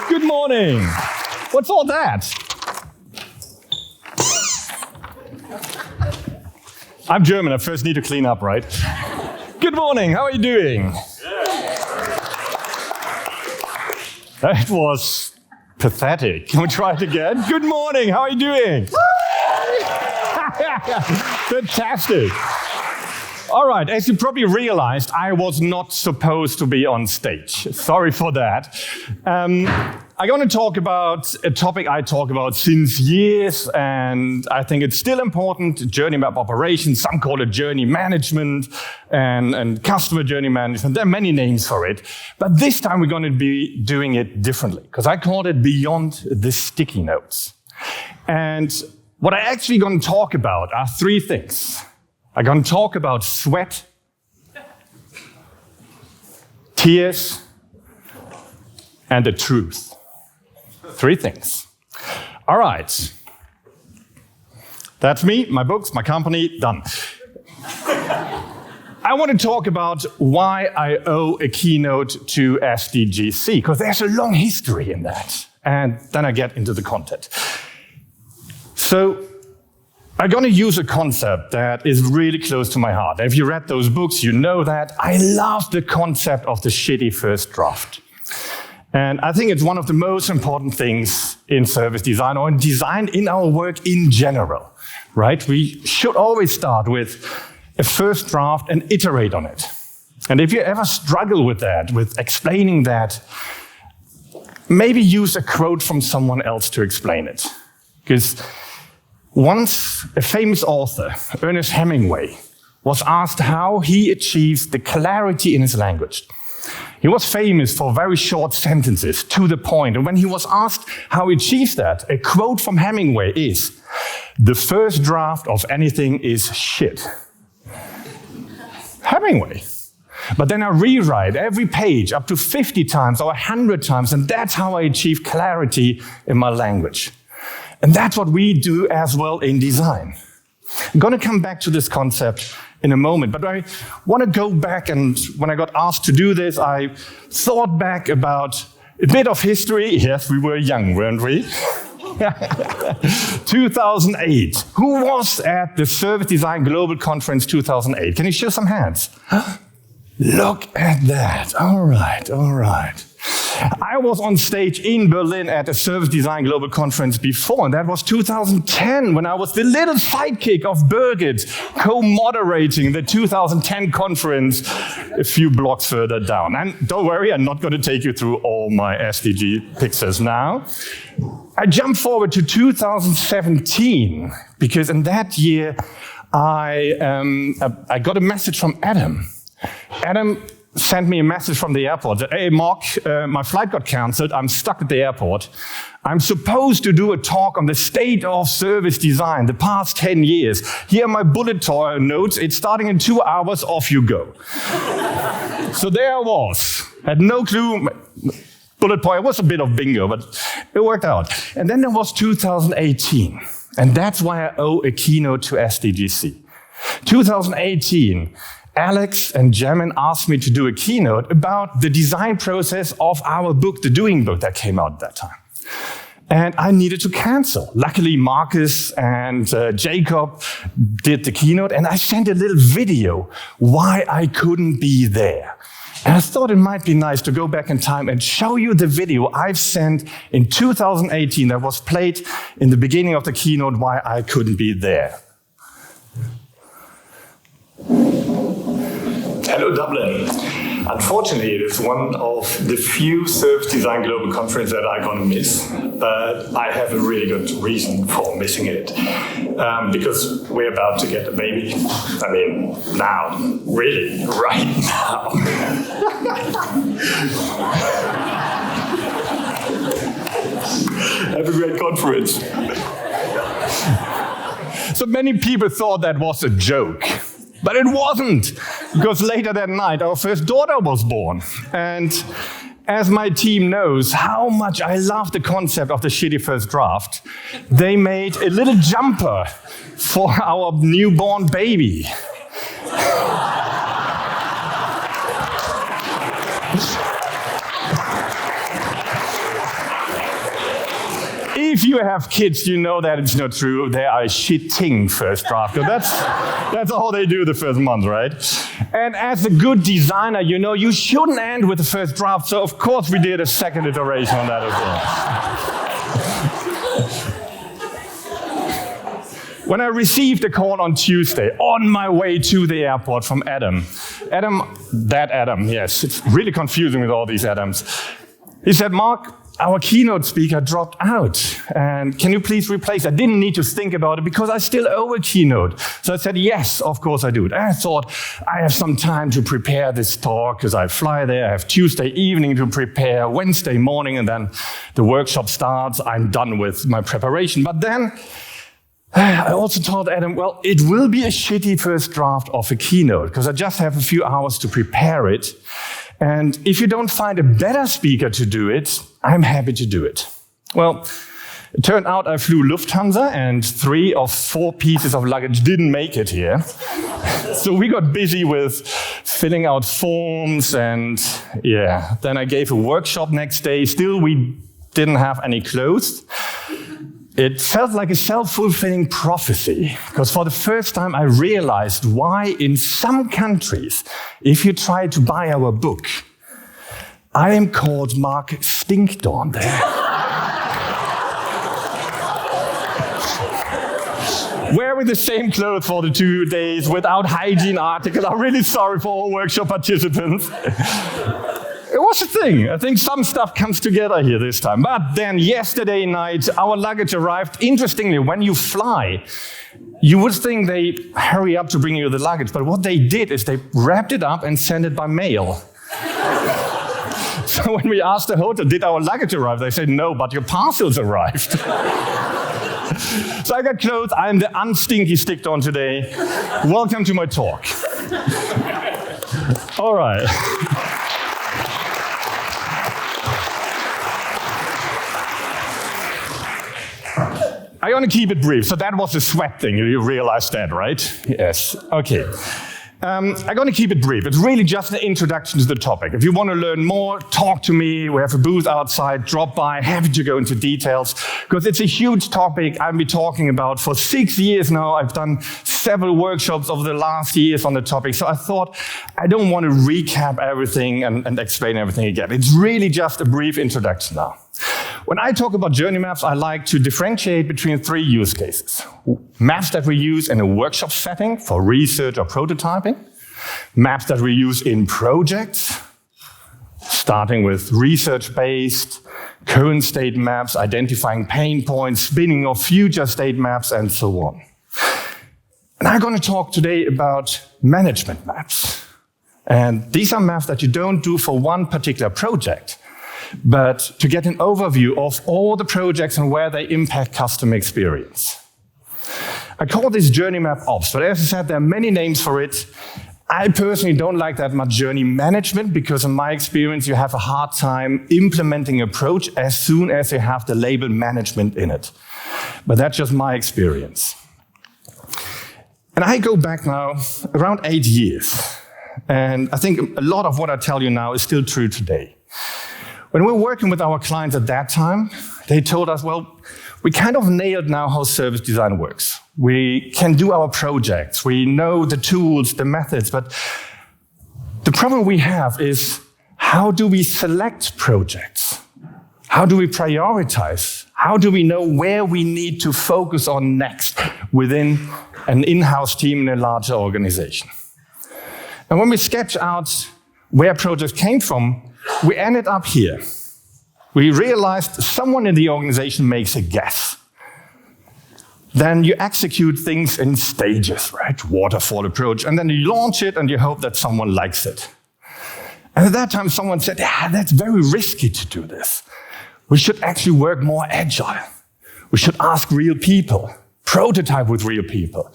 Good morning. What's all that? I'm German, I first need to clean up, right? Good morning, how are you doing? That was pathetic. Can we try it again? Good morning, how are you doing? Fantastic. All right, as you probably realized, I was not supposed to be on stage. Sorry for that. I'm going to talk about a topic I talk about since years, and I think it's still important, journey map operations. Some call it journey management and customer journey management. There are many names for it. But this time we're going to be doing it differently, because I called it Beyond the Sticky Notes. And what I'm actually going to talk about are three things. I'm going to talk about sweat, tears, and the truth. Three things. All right. That's me, my books, my company, done. I want to talk about why I owe a keynote to SDGC, because there's a long history in that. And then I get into the content. So, I'm going to use a concept that is really close to my heart. If you read those books, you know that. I love the concept of the shitty first draft. And I think it's one of the most important things in service design or in design in our work in general, right? We should always start with a first draft and iterate on it. And if you ever struggle with that, with explaining that, maybe use a quote from someone else to explain it. Because once, a famous author, Ernest Hemingway, was asked how he achieves the clarity in his language. He was famous for very short sentences, to the point. And when he was asked how he achieves that, a quote from Hemingway is, "The first draft of anything is shit." Hemingway. But then I rewrite every page up to 50 times or 100 times, and that's how I achieve clarity in my language. And that's what we do as well in design. I'm going to come back to this concept in a moment, but I want to go back, and when I got asked to do this, I thought back about a bit of history. Yes, we were young, weren't we? 2008. Who was at the Service Design Global Conference 2008? Can you show some hands? Look at that. All right, all right. I was on stage in Berlin at the Service Design Global Conference before, and that was 2010, when I was the little sidekick of Birgit, co-moderating the 2010 conference a few blocks further down. And don't worry, I'm not going to take you through all my SDG pictures now. I jump forward to 2017, because in that year, I got a message from Adam. Adam sent me a message from the airport that, "Hey, Marc, my flight got canceled. I'm stuck at the airport. I'm supposed to do a talk on the state of service design, the past 10 years. Here are my bullet notes. It's starting in 2 hours. Off you go." So there I was. Had no clue. Bullet point. It was a bit of bingo, but it worked out. And then there was 2018. And that's why I owe a keynote to SDGC. 2018. Alex and Jamin asked me to do a keynote about the design process of our book, the Doing book that came out at that time. And I needed to cancel. Luckily, Marcus and Jacob did the keynote, and I sent a little video why I couldn't be there. And I thought it might be nice to go back in time and show you the video I've sent in 2018 that was played in the beginning of the keynote why I couldn't be there. Hello, Dublin. Unfortunately, it is one of the few Service Design Global Conferences that I'm going to miss, but I have a really good reason for missing it. Because we're about to get a baby. I mean, now. Really, right now. Have a great conference. So many people thought that was a joke. But it wasn't, because later that night, our first daughter was born. And as my team knows how much I love the concept of the shitty first draft, they made a little jumper for our newborn baby. If you have kids, you know that it's not true. They are shitting first draft. That's all they do the first month, right? And as a good designer, you know you shouldn't end with the first draft. So of course we did a second iteration on that as well. When I received a call on Tuesday, on my way to the airport from Adam, yes, it's really confusing with all these Adams. He said, Marc, our keynote speaker dropped out, and can you please replace? I didn't need to think about it because I still owe a keynote. So I said, yes, of course I do it. And I thought, I have some time to prepare this talk because I fly there. I have Tuesday evening to prepare, Wednesday morning, and then the workshop starts. I'm done with my preparation. But then I also told Adam, well, it will be a shitty first draft of a keynote because I just have a few hours to prepare it. And if you don't find a better speaker to do it, I'm happy to do it. Well, it turned out I flew Lufthansa and 3 of 4 pieces of luggage didn't make it here. So we got busy with filling out forms and then I gave a workshop next day. Still, we didn't have any clothes. It felt like a self-fulfilling prophecy, because for the first time I realized why in some countries, if you try to buy our book, I am called Marc Stickdorn there. Wearing the same clothes for the 2 days without hygiene articles. I'm really sorry for all workshop participants. It was a thing. I think some stuff comes together here this time. But then yesterday night, our luggage arrived. Interestingly, when you fly, you would think they hurry up to bring you the luggage. But what they did is they wrapped it up and sent it by mail. So when we asked the hotel, did our luggage arrive? They said, no, but your parcels arrived. So I got clothes. I'm the unstinky Stickdorn today. Welcome to my talk. All right. I'm going to keep it brief. So that was the sweat thing. You realized that, right? Yes. Okay. I'm going to keep it brief. It's really just an introduction to the topic. If you want to learn more, talk to me. We have a booth outside. Drop by. Happy to go into details because it's a huge topic I've been talking about for 6 years now. I've done several workshops over the last years on the topic. So I thought I don't want to recap everything and explain everything again. It's really just a brief introduction now. When I talk about journey maps, I like to differentiate between 3 use cases. Maps that we use in a workshop setting for research or prototyping. Maps that we use in projects, starting with research-based, current state maps, identifying pain points, spinning of future state maps, and so on. And I'm going to talk today about management maps. And these are maps that you don't do for one particular project, but to get an overview of all the projects and where they impact customer experience. I call this journey map ops, but as I said, there are many names for it. I personally don't like that much journey management because in my experience, you have a hard time implementing an approach as soon as you have the label management in it. But that's just my experience. And I go back now around 8 years. And I think a lot of what I tell you now is still true today. When we were working with our clients at that time, they told us, well, we kind of nailed now how service design works. We can do our projects. We know the tools, the methods, but the problem we have is how do we select projects? How do we prioritize? How do we know where we need to focus on next within an in-house team in a larger organization? And when we sketch out where projects came from, we ended up here. We realized someone in the organization makes a guess. Then you execute things in stages, right? Waterfall approach. And then you launch it and you hope that someone likes it. And at that time, someone said, that's very risky to do this. We should actually work more agile. We should ask real people, prototype with real people,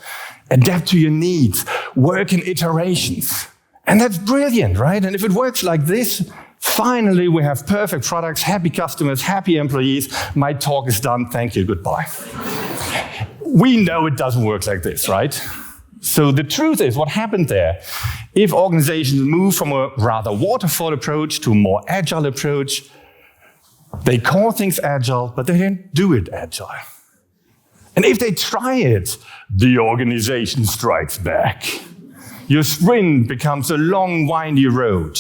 adapt to your needs, work in iterations. And that's brilliant, right? And if it works like this, finally we have perfect products, happy customers, happy employees. My talk is done. Thank you. Goodbye. We know it doesn't work like this, right? So the truth is, what happened there, if organizations move from a rather waterfall approach to a more agile approach, They call things agile, but they don't do it agile. And if they try it, the organization strikes back. Your sprint becomes a long, windy road.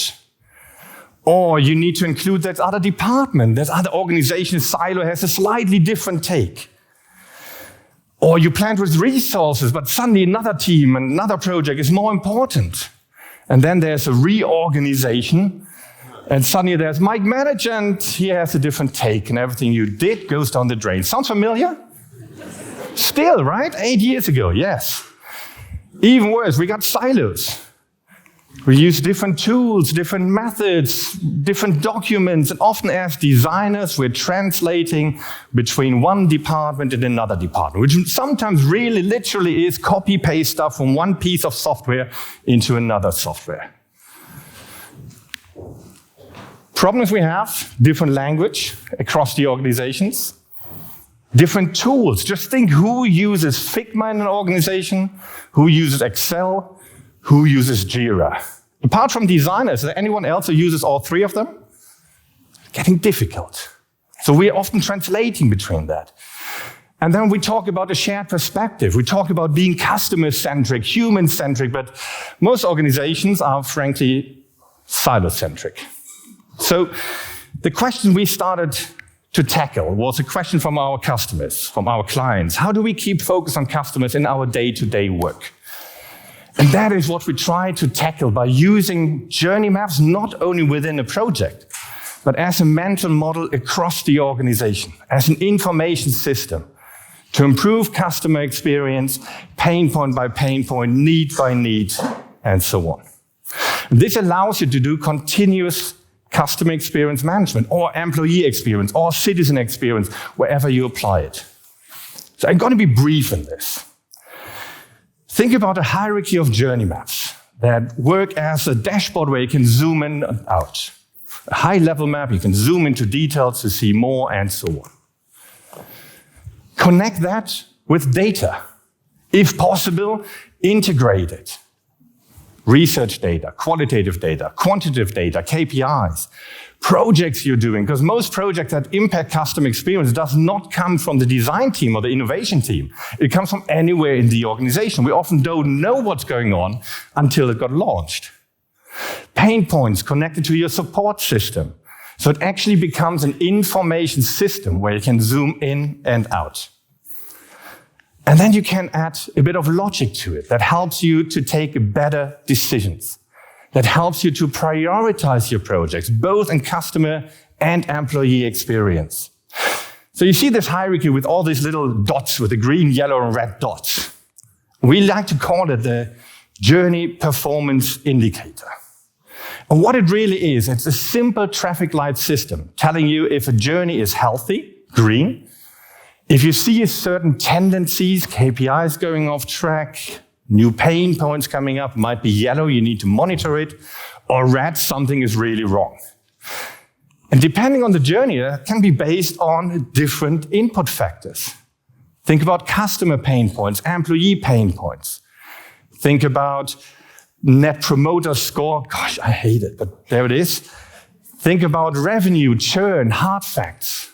Or you need to include that other department, that other organization silo has a slightly different take. Or you planned with resources, but suddenly another team and another project is more important. And then there's a reorganization, and suddenly there's Mike Manager, and he has a different take, and everything you did goes down the drain. Sounds familiar? Still, right? 8 years ago, yes. Even worse, we got silos. We use different tools, different methods, different documents, and often as designers, we're translating between one department and another department, which sometimes really literally is copy-paste stuff from one piece of software into another software. Problems we have, different language across the organizations, different tools. Just think who uses Figma in an organization, who uses Excel, who uses Jira. Apart from designers, is there anyone else who uses all three of them? Getting difficult. So we're often translating between that. And then we talk about a shared perspective. We talk about being customer-centric, human-centric, but most organizations are frankly silo-centric. So the question we started to tackle was a question from our customers, from our clients. How do we keep focus on customers in our day-to-day work? And that is what we try to tackle by using journey maps, not only within a project, but as a mental model across the organization, as an information system to improve customer experience, pain point by pain point, need by need, and so on. This allows you to do continuous customer experience management, or employee experience, or citizen experience, wherever you apply it. So I'm going to be brief in this. Think about a hierarchy of journey maps that work as a dashboard where you can zoom in and out. A high-level map, you can zoom into details to see more, and so on. Connect that with data. If possible, integrate it. Research data, qualitative data, quantitative data, KPIs, projects you're doing, because most projects that impact customer experience does not come from the design team or the innovation team. It comes from anywhere in the organization. We often don't know what's going on until it got launched. Pain points connected to your support system. So it actually becomes an information system where you can zoom in and out. And then you can add a bit of logic to it that helps you to take better decisions, that helps you to prioritize your projects, both in customer and employee experience. So you see this hierarchy with all these little dots with the green, yellow, and red dots. We like to call it the journey performance indicator. And what it really is, it's a simple traffic light system telling you if a journey is healthy, green. If you see certain tendencies, KPIs going off track, new pain points coming up, might be yellow, you need to monitor it, or red, something is really wrong. And depending on the journey, that can be based on different input factors. Think about customer pain points, employee pain points. Think about net promoter score. Gosh, I hate it, but there it is. Think about revenue, churn, hard facts.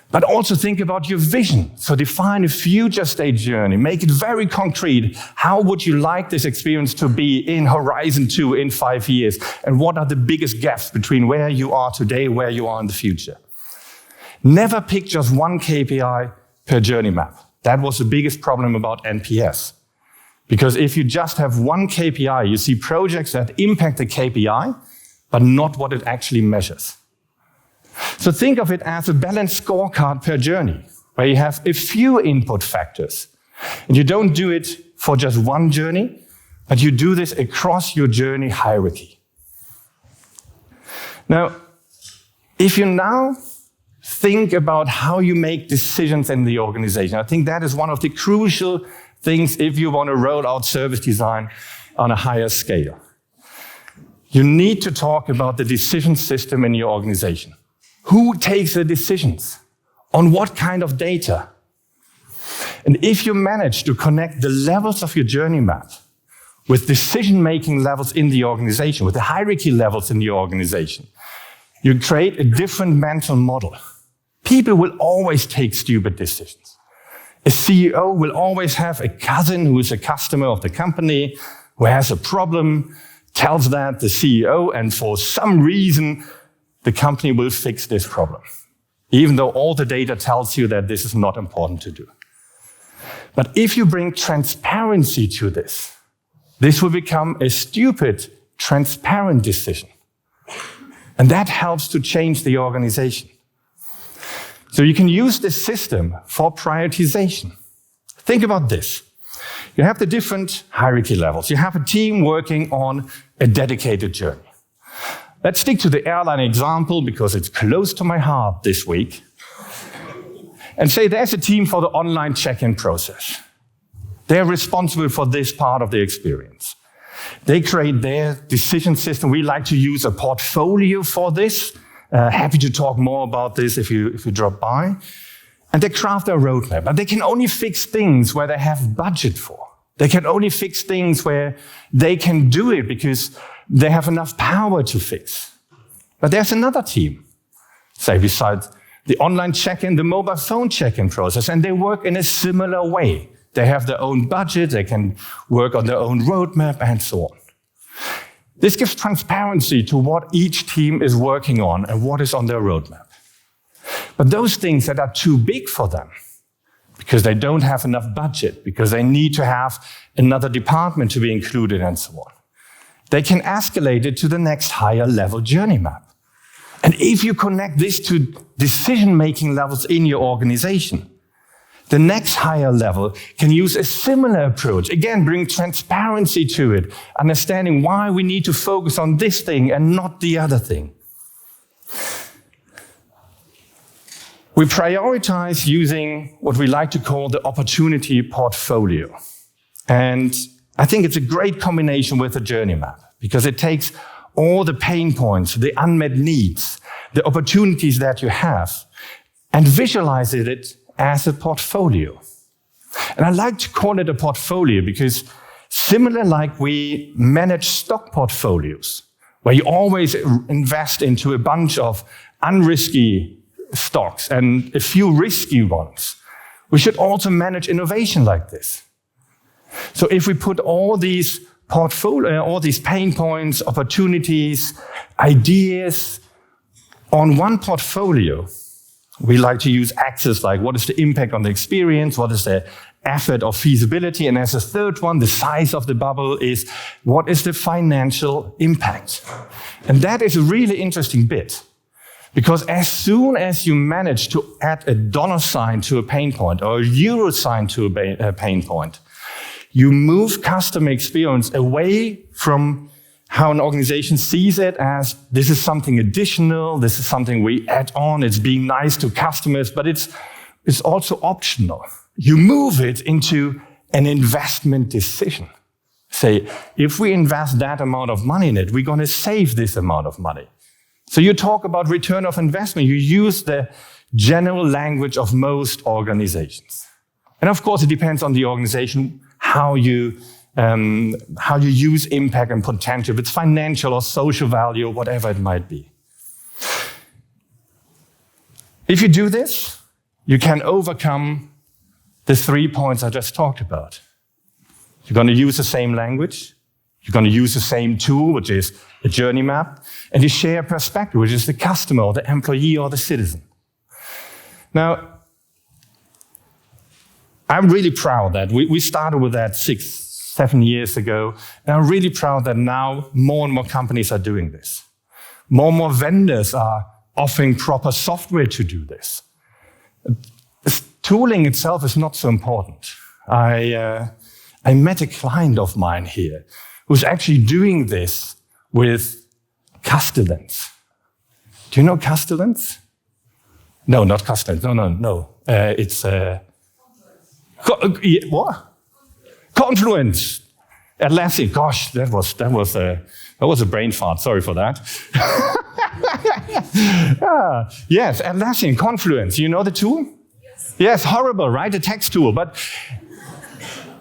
But also think about your vision. So define a future state journey. Make it very concrete. How would you like this experience to be in Horizon 2 in 5 years? And what are the biggest gaps between where you are today, where you are in the future? Never pick just one KPI per journey map. That was the biggest problem about NPS. Because if you just have one KPI, you see projects that impact the KPI, but not what it actually measures. So think of it as a balanced scorecard per journey, where you have a few input factors. And you don't do it for just one journey, but you do this across your journey hierarchy. Now, if you now think about how you make decisions in the organization, I think that is one of the crucial things if you want to roll out service design on a higher scale. You need to talk about the decision system in your organization. Who takes the decisions? On what kind of data? And if you manage to connect the levels of your journey map with decision-making levels in the organization, with the hierarchy levels in the organization, You create a different mental model. People will always take stupid decisions. A CEO will always have a cousin who is a customer of the company, who has a problem, tells that the CEO, and for some reason, the company will fix this problem, even though all the data tells you that this is not important to do. But if you bring transparency to this, this will become a stupid, transparent decision. And that helps to change the organization. So you can use this system for prioritization. Think about this. You have the different hierarchy levels. You have a team working on a dedicated journey. Let's stick to the airline example because it's close to my heart this week. And say there's a team for the online check-in process. They're responsible for this part of the experience. They create their decision system. We like to use a portfolio for this. Happy to talk more about this if you drop by. And they craft their roadmap. But they can only fix things where they have budget for. They can only fix things where they can do it because they have enough power to fix. But there's another team, say besides the online check-in, the mobile phone check-in process, and they work in a similar way. They have their own budget, they can work on their own roadmap, and so on. This gives transparency to what each team is working on and what is on their roadmap. But those things that are too big for them, because they don't have enough budget, because they need to have another department to be included and so on, they can escalate it to the next higher level journey map. And if you connect this to decision-making levels in your organization, the next higher level can use a similar approach. Again, bring transparency to it, understanding why we need to focus on this thing and not the other thing. We prioritize using what we like to call the opportunity portfolio. And I think it's a great combination with the journey map because it takes all the pain points, the unmet needs, the opportunities that you have, and visualizes it as a portfolio. And I like to call it a portfolio because similar like we manage stock portfolios, where you always invest into a bunch of unrisky stocks and a few risky ones, we should also manage innovation like this. So if we put all these pain points, opportunities, ideas on one portfolio, we like to use axes like what is the impact on the experience, what is the effort or feasibility, and as a third one, the size of the bubble is what is the financial impact. And that is a really interesting bit, because as soon as you manage to add a dollar sign to a pain point or a euro sign to a pain point, you move customer experience away from how an organization sees it as this is something additional, this is something we add on, it's being nice to customers, but it's also optional. You move it into an investment decision. Say, if we invest that amount of money in it, we're going to save this amount of money. So you talk about return of investment. You use the general language of most organizations. And of course, it depends on the organization, how you use impact and potential, if it's financial or social value, whatever it might be. If you do this, you can overcome the 3 points I just talked about. You're going to use the same language, you're going to use the same tool, which is a journey map, and you share a perspective, which is the customer or the employee or the citizen. Now, I'm really proud that we started with that 6-7 years ago, and I'm really proud that now more and more companies are doing this. More and more vendors are offering proper software to do this. Tooling itself is not so important. I met a client of mine here who's actually doing this with Castellans. Do you know Castellans? No, not Castellans. No. It's what? Confluence. Atlassian. Gosh, that was a brain fart. Sorry for that. Yes, Atlassian, Confluence. You know the tool? Yes, horrible, right? A text tool, but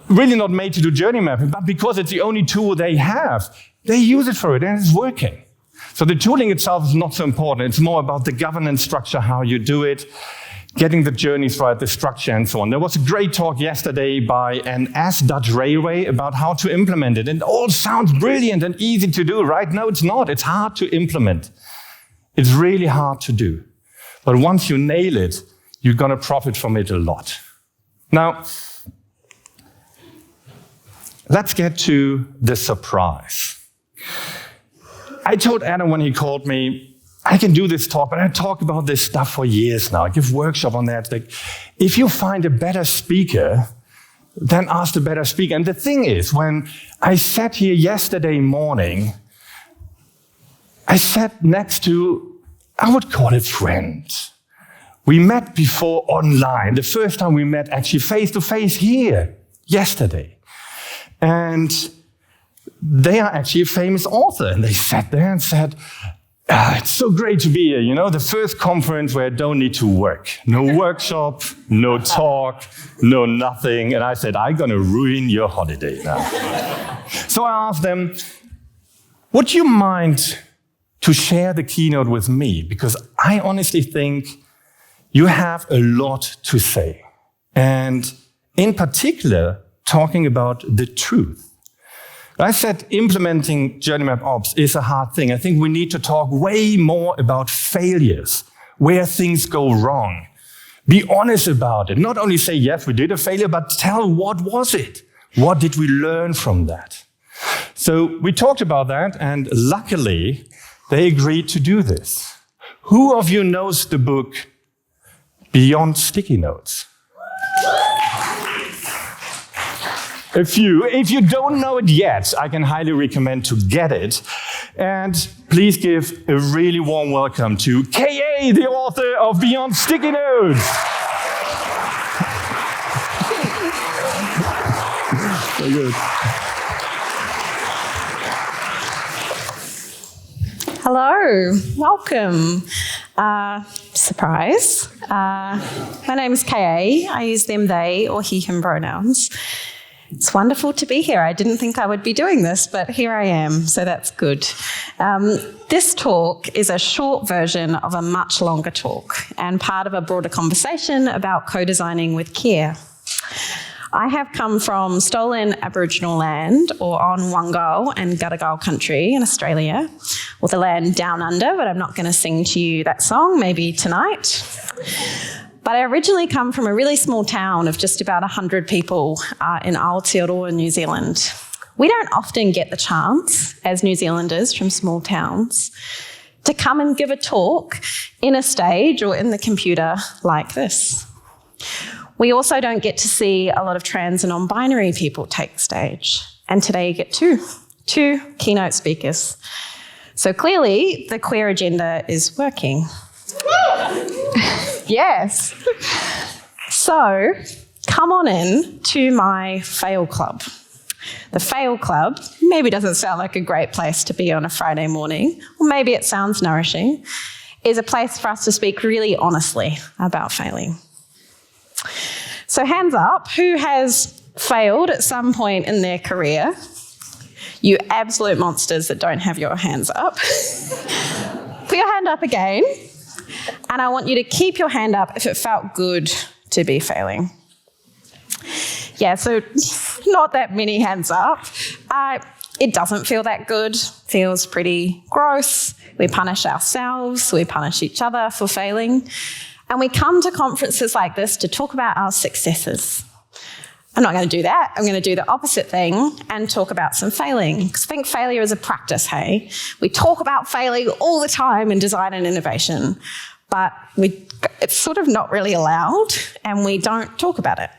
really not made to do journey mapping, but because it's the only tool they have, they use it for it and it's working. So the tooling itself is not so important. It's more about the governance structure, how you do it, getting the journeys right, the structure, and so on. There was a great talk yesterday by an Dutch railway about how to implement it. And it all sounds brilliant and easy to do, right? No, it's not. It's hard to implement. It's really hard to do. But once you nail it, you're going to profit from it a lot. Now, let's get to the surprise. I told Adam when he called me, I can do this talk, but I talk about this stuff for years now. I give workshops on that. Like, if you find a better speaker, then ask the better speaker. And the thing is, when I sat here yesterday morning, I sat next to, I would call it friends. We met before online. The first time we met actually face-to-face here, yesterday. And they are actually a famous author. And they sat there and said, it's so great to be here, you know, the first conference where I don't need to work. No workshop, no talk, no nothing. And I said, I'm going to ruin your holiday now. So I asked them, would you mind to share the keynote with me? Because I honestly think you have a lot to say. And in particular, talking about the truth. I said implementing Journey Map Ops is a hard thing. I think we need to talk way more about failures, where things go wrong. Be honest about it. Not only say, yes, we did a failure, but tell what was it? What did we learn from that? So we talked about that, and luckily, they agreed to do this. Who of you knows the book Beyond Sticky Notes? A few. If you don't know it yet, I can highly recommend to get it. And please give a really warm welcome to K.A., the author of Beyond Sticky Notes. So good. Hello, welcome. Surprise. My name is K.A. I use them, they, or he, him pronouns. It's wonderful to be here. I didn't think I would be doing this, but here I am, so that's good. This talk is a short version of a much longer talk and part of a broader conversation about co-designing with care. I have come from stolen Aboriginal land, or on Wangal and Gadigal country in Australia, or the land down under, but I'm not going to sing to you that song, maybe tonight. But I originally come from a really small town of just about 100 people in Aotearoa, New Zealand. We don't often get the chance, as New Zealanders from small towns, to come and give a talk in a stage or in the computer like this. We also don't get to see a lot of trans and non-binary people take stage. And today you get two keynote speakers. So clearly the queer agenda is working. Yes. So come on in to my Fail Club. The Fail Club maybe doesn't sound like a great place to be on a Friday morning, or maybe it sounds nourishing, is a place for us to speak really honestly about failing. So hands up, who has failed at some point in their career? You absolute monsters that don't have your hands up. Put your hand up again. And I want you to keep your hand up if it felt good to be failing. Yeah, so not that many hands up. It doesn't feel that good, feels pretty gross. We punish ourselves, we punish each other for failing. And we come to conferences like this to talk about our successes. I'm not going to do that. I'm going to do the opposite thing and talk about some failing. Because I think failure is a practice, hey? We talk about failing all the time in design and innovation, but it's sort of not really allowed and we don't talk about it.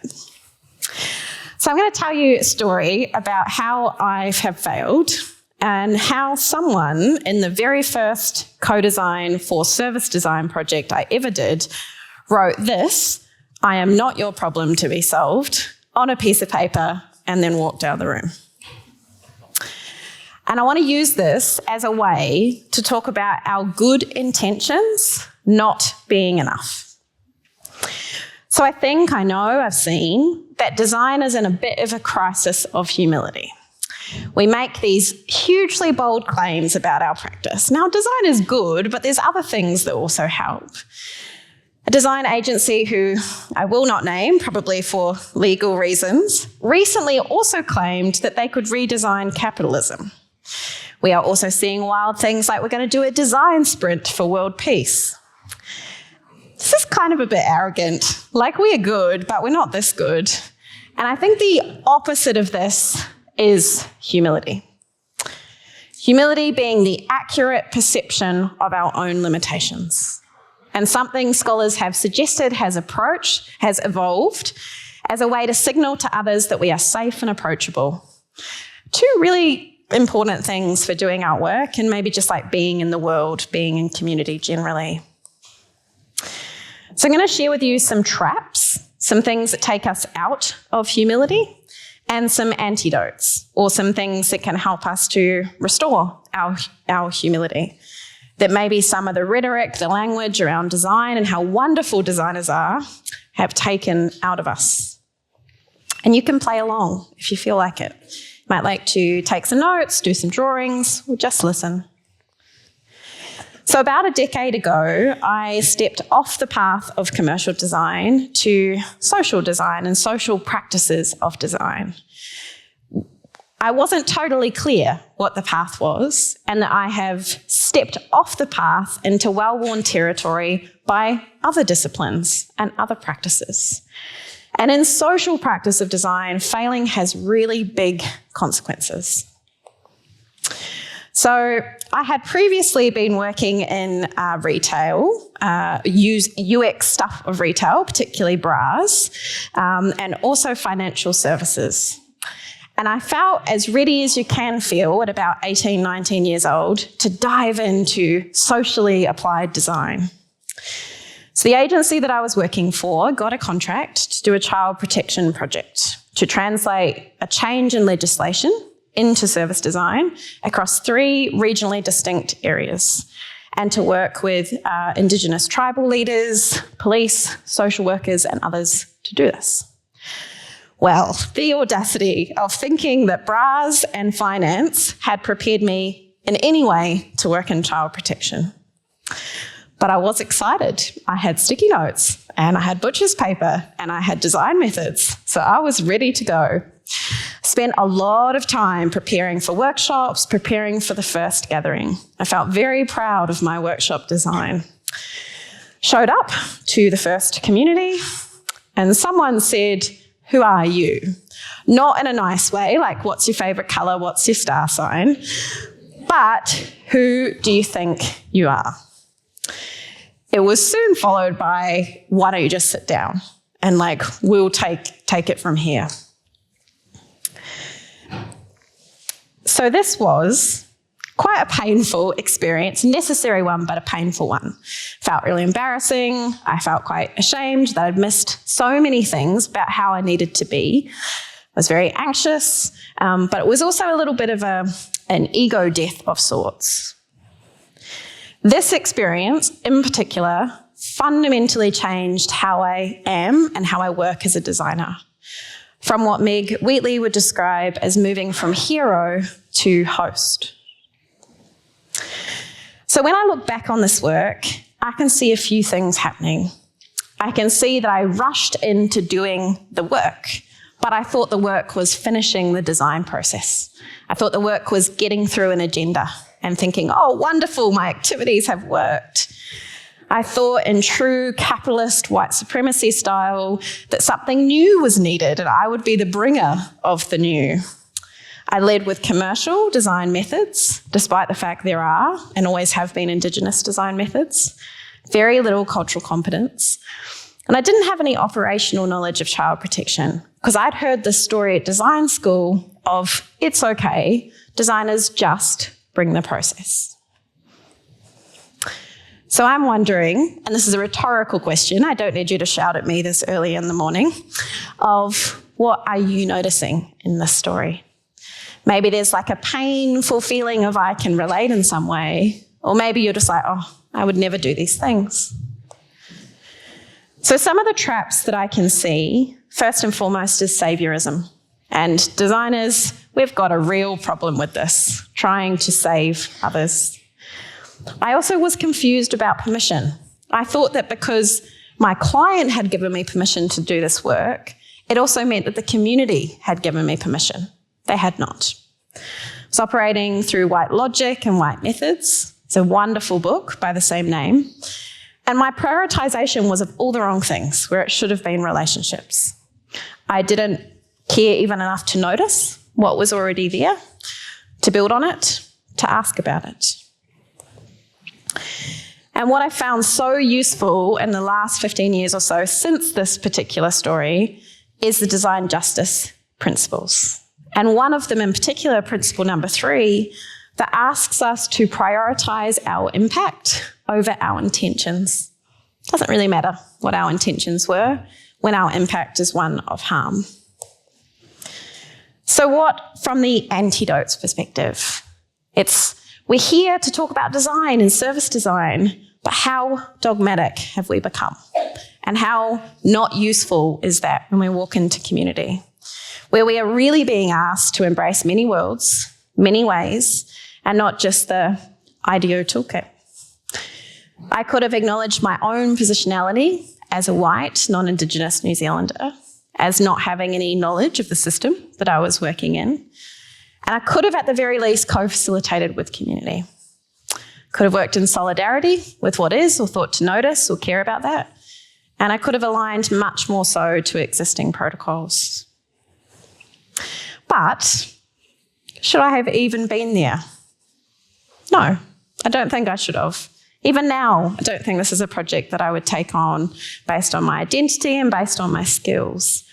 So I'm going to tell you a story about how I have failed and how someone in the very first co-design for service design project I ever did wrote this, "I am not your problem to be solved," on a piece of paper and then walked out of the room. And I want to use this as a way to talk about our good intentions not being enough. So I've seen that design is in a bit of a crisis of humility. We make these hugely bold claims about our practice. Now, design is good, but there's other things that also help. A design agency who I will not name, probably for legal reasons, recently also claimed that they could redesign capitalism. We are also seeing wild things like we're going to do a design sprint for world peace. This is kind of a bit arrogant. Like, we are good, but we're not this good. And I think the opposite of this is humility. Humility being the accurate perception of our own limitations. And something scholars have suggested has evolved as a way to signal to others that we are safe and approachable. Two really important things for doing our work and maybe just like being in the world, being in community generally. So I'm going to share with you some traps, some things that take us out of humility, and some antidotes, or some things that can help us to restore our humility. That maybe some of the rhetoric, the language around design and how wonderful designers are have taken out of us. And you can play along if you feel like it. You might like to take some notes, do some drawings, or just listen. So about a decade ago, I stepped off the path of commercial design to social design and social practices of design. I wasn't totally clear what the path was, and that I have stepped off the path into well-worn territory by other disciplines and other practices. And in social practice of design, failing has really big consequences. So I had previously been working in retail, UX stuff of retail, particularly bras, and also financial services. And I felt as ready as you can feel at about 18, 19 years old to dive into socially applied design. So the agency that I was working for got a contract to do a child protection project to translate a change in legislation into service design across 3 regionally distinct areas, and to work with Indigenous tribal leaders, police, social workers, and others to do this. Well, the audacity of thinking that bras and finance had prepared me in any way to work in child protection. But I was excited. I had sticky notes, and I had butcher's paper, and I had design methods, so I was ready to go. Spent a lot of time preparing for workshops, preparing for the first gathering. I felt very proud of my workshop design. Showed up to the first community, and someone said, "Who are you?" Not in a nice way, like, what's your favourite colour, what's your star sign, but who do you think you are? It was soon followed by, why don't you just sit down? And like, we'll take it from here. So this was quite a painful experience, necessary one, but a painful one. Felt really embarrassing. I felt quite ashamed that I'd missed so many things about how I needed to be. I was very anxious, but it was also a little bit of an ego death of sorts. This experience, in particular, fundamentally changed how I am and how I work as a designer. From what Meg Wheatley would describe as moving from hero to host. So when I look back on this work, I can see a few things happening. I can see that I rushed into doing the work, but I thought the work was finishing the design process. I thought the work was getting through an agenda and thinking, oh, wonderful, my activities have worked. I thought in true capitalist white supremacy style that something new was needed and I would be the bringer of the new. I led with commercial design methods, despite the fact there are and always have been Indigenous design methods, very little cultural competence. And I didn't have any operational knowledge of child protection because I'd heard this story at design school of, it's okay, designers just bring the process. So I'm wondering, and this is a rhetorical question, I don't need you to shout at me this early in the morning, of what are you noticing in this story? Maybe there's like a painful feeling of I can relate in some way, or maybe you're just like, oh, I would never do these things. So some of the traps that I can see, first and foremost, is saviorism. And designers, we've got a real problem with this, trying to save others. I also was confused about permission. I thought that because my client had given me permission to do this work, it also meant that the community had given me permission. They had not. I was operating through white logic and white methods. It's a wonderful book by the same name. And my prioritization was of all the wrong things, where it should have been relationships. I didn't care even enough to notice what was already there, to build on it, to ask about it. And what I found so useful in the last 15 years or so since this particular story is the design justice principles. And one of them in particular, principle number 3, that asks us to prioritize our impact over our intentions. It doesn't really matter what our intentions were when our impact is one of harm. So what from the antidotes perspective? We're here to talk about design and service design, but how dogmatic have we become? And how not useful is that when we walk into community? Where we are really being asked to embrace many worlds, many ways, and not just the IDEO toolkit. I could have acknowledged my own positionality as a white, non-Indigenous New Zealander, as not having any knowledge of the system that I was working in. And I could have, at the very least, co-facilitated with community. Could have worked in solidarity with what is, or thought to notice, or care about that. And I could have aligned much more so to existing protocols. But should I have even been there? No, I don't think I should have. Even now, I don't think this is a project that I would take on based on my identity and based on my skills.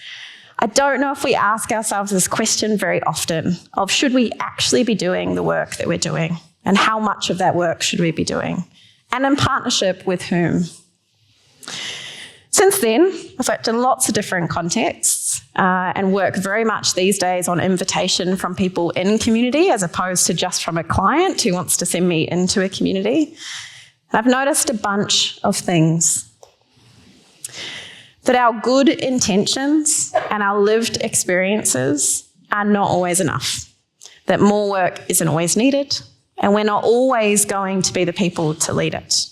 I don't know if we ask ourselves this question very often of should we actually be doing the work that we're doing, and how much of that work should we be doing, and in partnership with whom. Since then, I've worked in lots of different contexts and work very much these days on invitation from people in community as opposed to just from a client who wants to send me into a community. And I've noticed a bunch of things. That our good intentions and our lived experiences are not always enough. That more work isn't always needed, and we're not always going to be the people to lead it.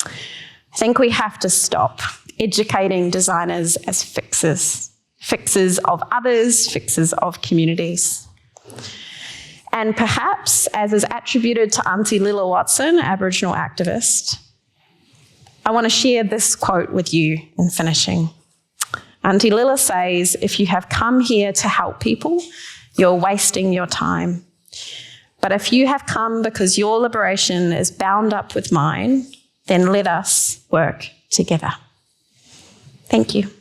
I think we have to stop educating designers as fixers of others, fixers of communities. And perhaps, as is attributed to Auntie Lilla Watson, Aboriginal activist, I want to share this quote with you in finishing. Auntie Lilla says, "If you have come here to help people, you're wasting your time. But if you have come because your liberation is bound up with mine, then let us work together." Thank you.